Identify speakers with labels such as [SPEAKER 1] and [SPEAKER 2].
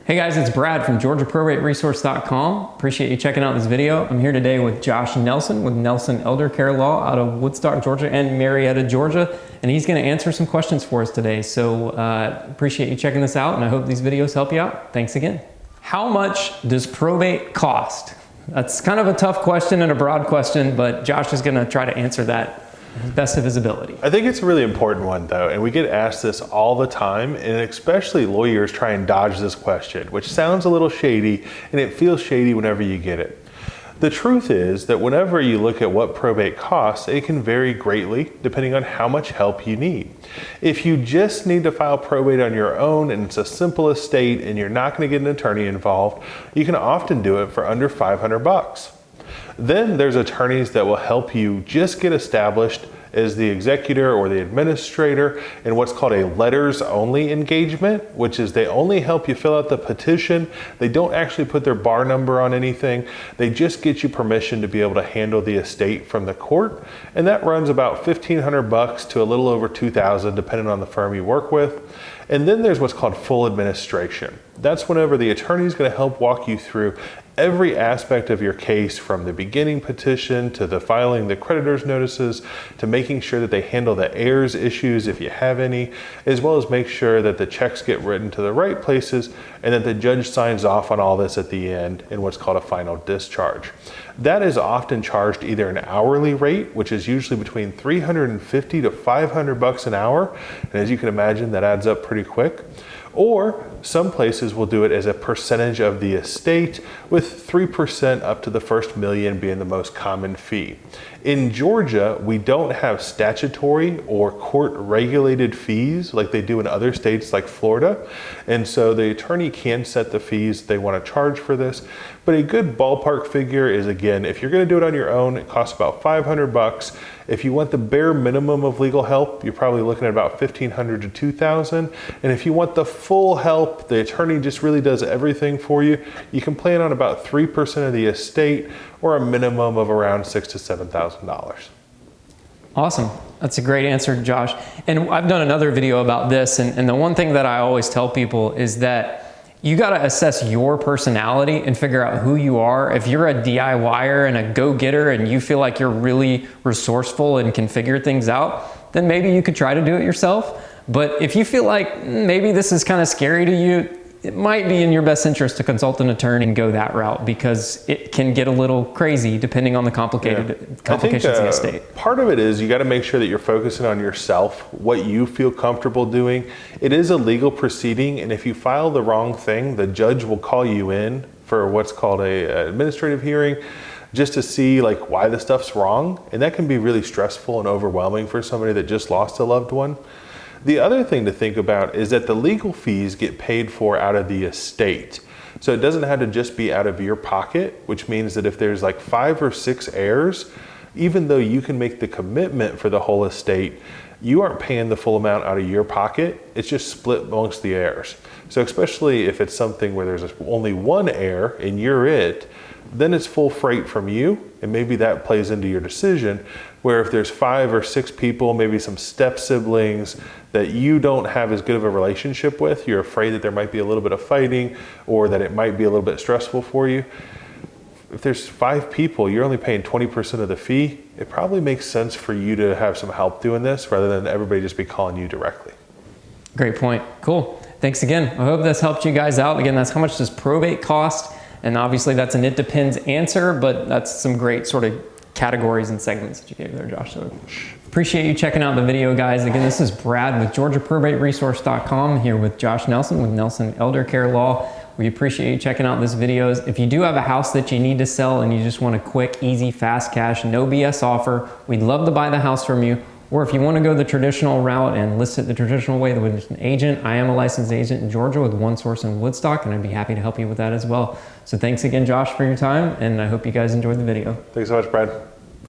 [SPEAKER 1] Hey guys, it's Brad from GeorgiaProbateResource.com. Appreciate you checking out this video. I'm here today with Josh Nelson with Nelson Elder Care Law out of Woodstock, Georgia and Marietta, Georgia. And he's going to answer some questions for us today. So appreciate you checking this out and I hope these videos help you out. Thanks again. How much does probate cost? That's kind of a tough question and a broad question, but Josh is going to try to answer that best of his ability.
[SPEAKER 2] I think it's a really important one though, and we get asked this all the time, and especially lawyers try and dodge this question, which sounds a little shady, and it feels shady whenever you get it. The truth is that whenever you look at what probate costs, it can vary greatly depending on how much help you need. If you just need to file probate on your own and it's a simple estate and you're not going to get an attorney involved, you can often do it for under $500. Then there's attorneys that will help you just get established as the executor or the administrator in what's called a letters only engagement, which is they only help you fill out the petition. They don't actually put their bar number on anything. They just get you permission to be able to handle the estate from the court. And that runs about $1,500 to a little over $2,000 depending on the firm you work with. And then there's what's called full administration. That's whenever the attorney is going to help walk you through every aspect of your case, from the beginning petition to the filing the creditor's notices to making sure that they handle the heirs issues if you have any, as well as make sure that the checks get written to the right places and that the judge signs off on all this at the end in what's called a final discharge. That is often charged either an hourly rate, which is usually between $350 to $500 an hour, and as you can imagine, that adds up pretty quick. Or some places will do it as a percentage of the estate, with 3% up to the first million being the most common fee. In Georgia, we don't have statutory or court regulated fees like they do in other states like Florida. And so the attorney can set the fees they want to charge for this. But a good ballpark figure is, again, if you're going to do it on your own, it costs about $500. If you want the bare minimum of legal help, you're probably looking at about $1,500 to $2,000. And if you want the full help, the attorney just really does everything for you, you can plan on about 3% of the estate, or a minimum of around $6,000 to $7,000.
[SPEAKER 1] Awesome. That's a great answer, Josh. And I've done another video about this, and the one thing that I always tell people is that you got to assess your personality and figure out who you are. If you're a DIYer and a go-getter and you feel like you're really resourceful and can figure things out, then maybe you could try to do it yourself. But if you feel like maybe this is kind of scary to you, it might be in your best interest to consult an attorney and go that route, because it can get a little crazy depending on the complications of the estate.
[SPEAKER 2] Part of it is you got to make sure that you're focusing on yourself, what you feel comfortable doing. It is a legal proceeding, and if you file the wrong thing, the judge will call you in for what's called an administrative hearing, just to see like why the stuff's wrong. And that can be really stressful and overwhelming for somebody that just lost a loved one. The other thing to think about is that the legal fees get paid for out of the estate. So it doesn't have to just be out of your pocket, which means that if there's like 5 or 6 heirs, even though you can make the commitment for the whole estate, you aren't paying the full amount out of your pocket. It's just split amongst the heirs. So especially if it's something where there's only one heir and you're it, then it's full freight from you, and maybe that plays into your decision. Where if there's 5 or 6 people, maybe some step siblings that you don't have as good of a relationship with, you're afraid that there might be a little bit of fighting or that it might be a little bit stressful for you. If there's 5 people, you're only paying 20% of the fee. It probably makes sense for you to have some help doing this rather than everybody just be calling you directly.
[SPEAKER 1] Great point. Cool. Thanks again. I hope this helped you guys out. Again, that's how much does probate cost? And obviously that's an it depends answer, but that's some great sort of categories and segments that you gave there, Josh. So appreciate you checking out the video, guys. Again, this is Brad with GeorgiaProbateResource.com here with Josh Nelson with Nelson Elder Care Law. We appreciate you checking out this videos. If you do have a house that you need to sell and you just want a quick, easy, fast cash, no BS offer, we'd love to buy the house from you. Or if you want to go the traditional route and list it the traditional way with an agent, I am a licensed agent in Georgia with one source in Woodstock, and I'd be happy to help you with that as well. So thanks again, Josh, for your time, and I hope you guys enjoyed the video.
[SPEAKER 2] Thanks so much, Brad.